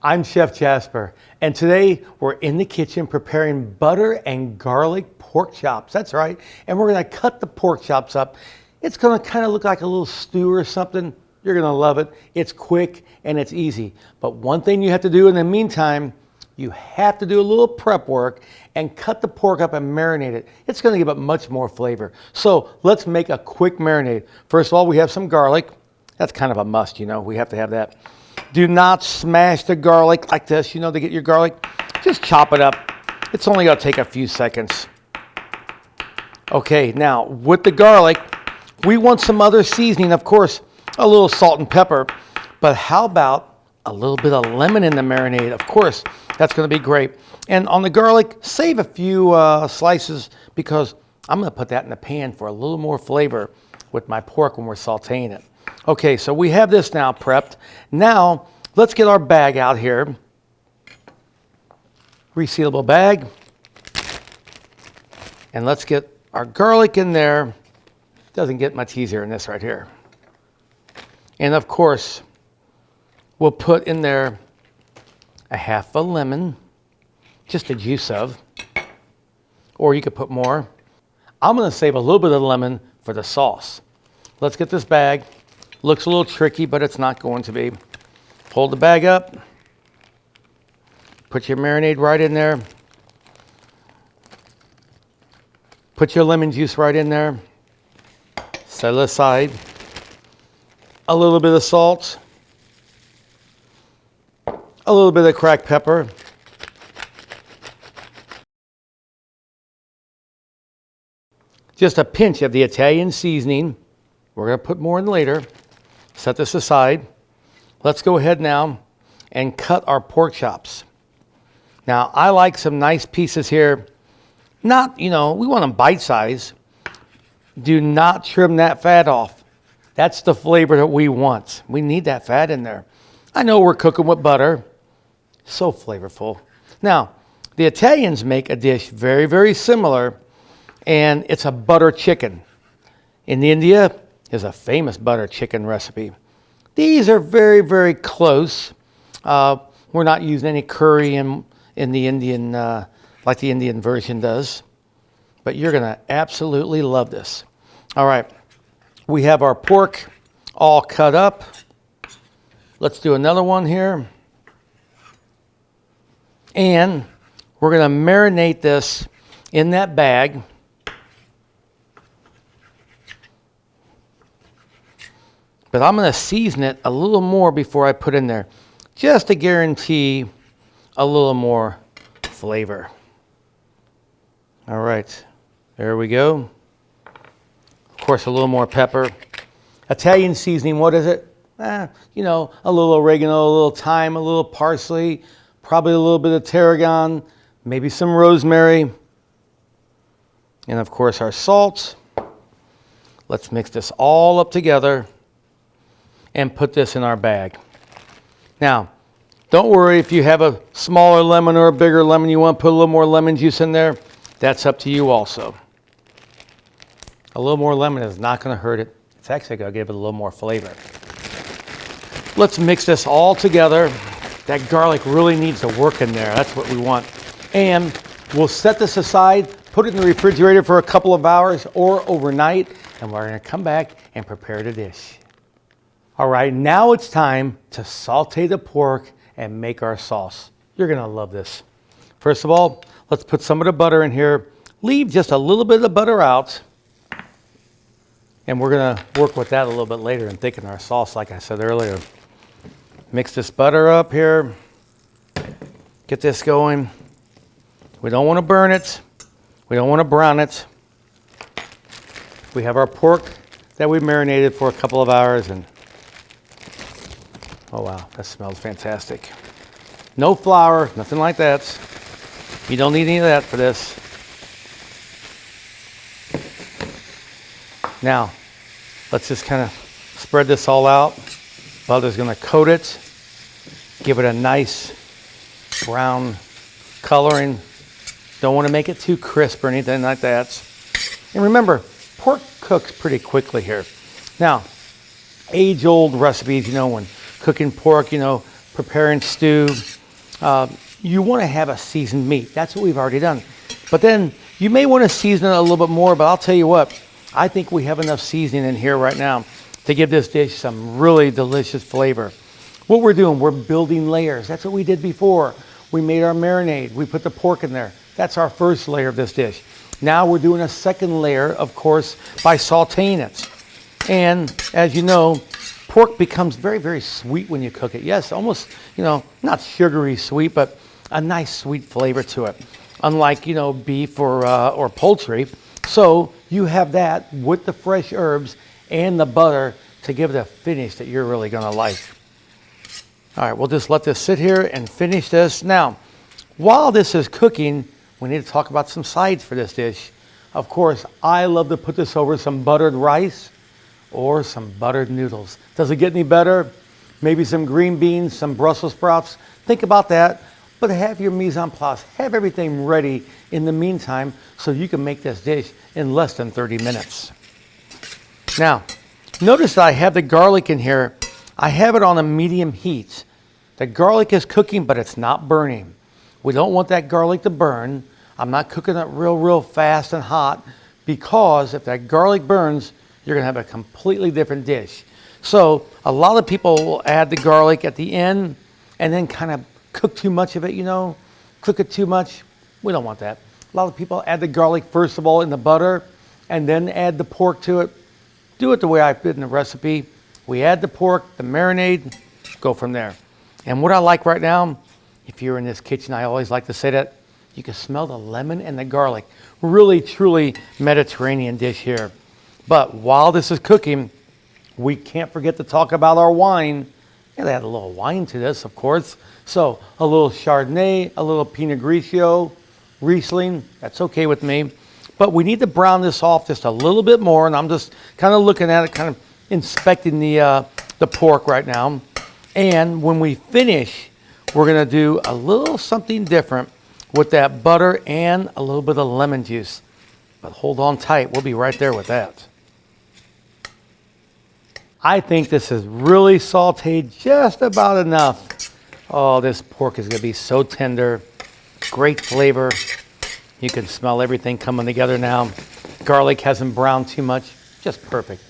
I'm Chef Jasper, and today we're in the kitchen preparing butter and garlic pork chops. That's right, and we're gonna cut the pork chops up. It's gonna kind of look like a little stew or something. You're gonna love it. It's quick and it's easy. But one thing you have to do in the meantime, you have to do a little prep work and cut the pork up and marinate it. It's gonna give it much more flavor. So let's make a quick marinade. First of all, we have some garlic. That's kind of a must, you know, we have to have that. Do not smash the garlic like this, you know, to get your garlic. Just chop it up. It's only gonna take a few seconds. Okay, now with the garlic, we want some other seasoning, of course, a little salt and pepper, but how about a little bit of lemon in the marinade? Of course, that's gonna be great. And on the garlic, save a few slices because I'm gonna put that in the pan for a little more flavor with my pork when we're sauteing it. Okay, so we have this now prepped. Now, let's get our bag out here. Resealable bag. And let's get our garlic in there. Doesn't get much easier than this right here. And of course, we'll put in there a half a lemon, just the juice of, or you could put more. I'm gonna save a little bit of the lemon for the sauce. Let's get this bag. Looks a little tricky, but it's not going to be. Hold the bag up. Put your marinade right in there. Put your lemon juice right in there. Set it aside. A little bit of salt. A little bit of cracked pepper. Just a pinch of the Italian seasoning. We're going to put more in later. Set this aside. Let's go ahead now and cut our pork chops. Now, I like some nice pieces here. Not, you know, we want them bite-sized. Do not trim that fat off. That's the flavor that we want. We need that fat in there. I know we're cooking with butter. So flavorful. Now, the Italians make a dish very, very similar, and it's a butter chicken. In India, is a famous butter chicken recipe. These are very, very close. We're not using any curry in the Indian, like the Indian version does. But you're gonna absolutely love this. All right, we have our pork all cut up. Let's do another one here. And we're gonna marinate this in that bag. But I'm going to season it a little more before I put in there, just to guarantee a little more flavor. All right, there we go. Of course, a little more pepper. Italian seasoning, what is it? You know, a little oregano, a little thyme, a little parsley, probably a little bit of tarragon, maybe some rosemary, and of course our salt. Let's mix this all up together and put this in our bag. Now, don't worry if you have a smaller lemon or a bigger lemon, you want to put a little more lemon juice in there, that's up to you also. A little more lemon is not going to hurt it. It's actually going to give it a little more flavor. Let's mix this all together. That garlic really needs to work in there. That's what we want. And we'll set this aside, put it in the refrigerator for a couple of hours or overnight, and we're going to come back and prepare the dish. All right, now it's time to saute the pork and make our sauce. You're gonna love this. First of all, let's put some of the butter in here. Leave just a little bit of the butter out. And we're gonna work with that a little bit later and thicken our sauce, like I said earlier. Mix this butter up here. Get this going. We don't wanna burn it. We don't wanna brown it. We have our pork that we marinated for a couple of hours, and oh wow, that smells fantastic. No flour, nothing like that. You don't need any of that for this. Now, let's just kind of spread this all out. Butter's gonna coat it, give it a nice brown coloring. Don't want to make it too crisp or anything like that. And remember, pork cooks pretty quickly here. Now, age-old recipes, you know, when cooking pork, you know, preparing stew, you want to have a seasoned meat. That's what we've already done. But then you may want to season it a little bit more, but I'll tell you what, I think we have enough seasoning in here right now to give this dish some really delicious flavor. What we're doing, we're building layers. That's what we did before. We made our marinade. We put the pork in there. That's our first layer of this dish. Now we're doing a second layer, of course, by sauteing it. And as you know, pork becomes very, very sweet when you cook it. Yes, almost, not sugary sweet, but a nice sweet flavor to it. Unlike, beef or poultry. So you have that with the fresh herbs and the butter to give it a finish that you're really going to like. All right, we'll just let this sit here and finish this. Now, while this is cooking, we need to talk about some sides for this dish. Of course, I love to put this over some buttered rice or some buttered noodles. Does it get any better? Maybe some green beans, some Brussels sprouts. Think about that, but have your mise en place. Have everything ready in the meantime so you can make this dish in less than 30 minutes. Now, notice that I have the garlic in here. I have it on a medium heat. The garlic is cooking, but it's not burning. We don't want that garlic to burn. I'm not cooking it real fast and hot, because if that garlic burns, you're going to have a completely different dish. So a lot of people will add the garlic at the end and then kind of cook too much of it, cook it too much. We don't want that. A lot of people add the garlic first of all in the butter and then add the pork to it. Do it the way I did in the recipe. We add the pork, the marinade, go from there. And what I like right now, if you're in this kitchen, I always like to say that, you can smell the lemon and the garlic. Really, truly Mediterranean dish here. But while this is cooking, we can't forget to talk about our wine. Gotta add a little wine to this, of course. So a little Chardonnay, a little Pinot Grigio, Riesling, that's okay with me. But we need to brown this off just a little bit more, and I'm just kind of looking at it, kind of inspecting the pork right now. And when we finish, we're gonna do a little something different with that butter and a little bit of lemon juice. But hold on tight, we'll be right there with that. I think this is really sauteed just about enough. Oh, this pork is gonna be so tender, great flavor. You can smell everything coming together now. Garlic hasn't browned too much, just perfect.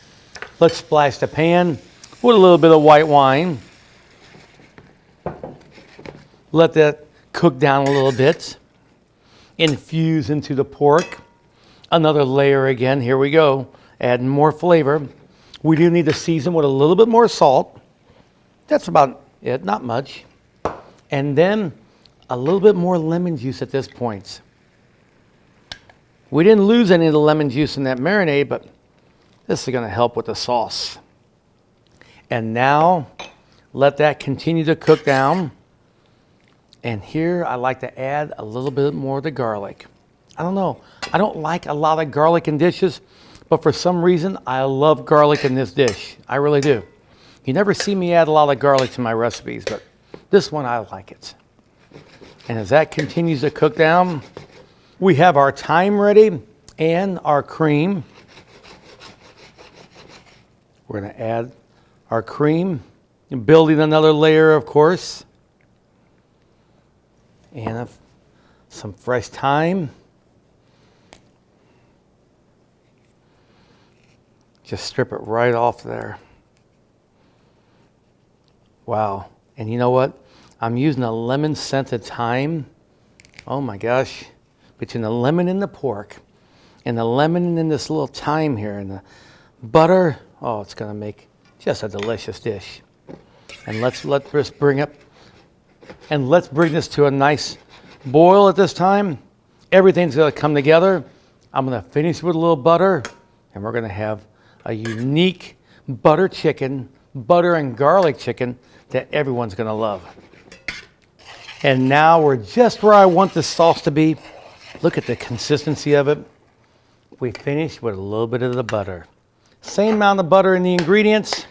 Let's splash the pan with a little bit of white wine. Let that cook down a little bit. Infuse into the pork. Another layer again, here we go. Add more flavor. We do need to season with a little bit more salt. That's about it, not much. And then a little bit more lemon juice at this point. We didn't lose any of the lemon juice in that marinade, but this is gonna help with the sauce. And now, let that continue to cook down. And here I like to add a little bit more of the garlic. I don't know, I don't like a lot of garlic in dishes, but for some reason, I love garlic in this dish. I really do. You never see me add a lot of garlic to my recipes, but this one, I like it. And as that continues to cook down, we have our thyme ready and our cream. We're gonna add our cream, building another layer, of course. And some fresh thyme. Just strip it right off there. Wow. And you know what? I'm using a lemon scented thyme. Oh my gosh. Between the lemon and the pork and the lemon and this little thyme here and the butter, oh, it's gonna make just a delicious dish. And let's bring this to a nice boil at this time. Everything's gonna come together. I'm gonna finish with a little butter, and we're gonna have a unique butter and garlic chicken that everyone's gonna love. And now we're just where I want this sauce to be. Look at the consistency of it. We finish with a little bit of the butter. Same amount of butter in the ingredients.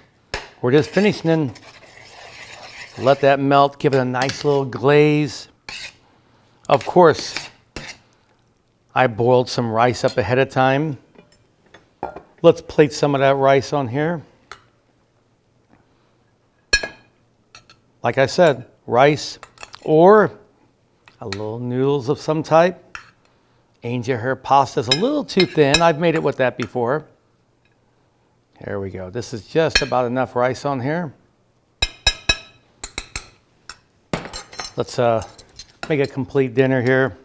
We're just finishing in. Let that melt, give it a nice little glaze. Of course, I boiled some rice up ahead of time. Let's plate some of that rice on here. Like I said, rice or a little noodles of some type. Angel hair pasta is a little too thin. I've made it with that before. There we go. This is just about enough rice on here. Let's make a complete dinner here.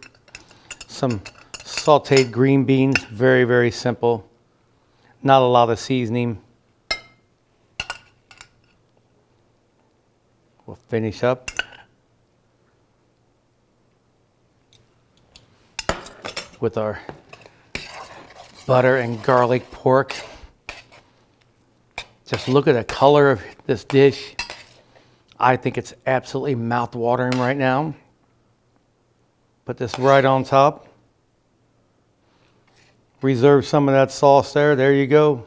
Some sauteed green beans, very, very simple. Not a lot of seasoning. We'll finish up with our butter and garlic pork. Just look at the color of this dish. I think it's absolutely mouth-watering right now. Put this right on top. Reserve some of that sauce there. There you go.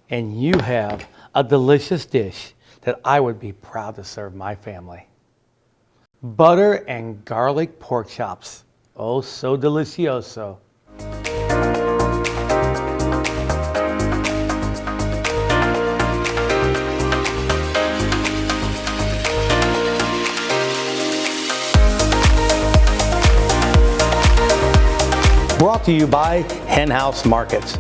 And you have a delicious dish that I would be proud to serve my family. Butter and garlic pork chops. Oh, so delicioso. Brought to you by Hen House Markets.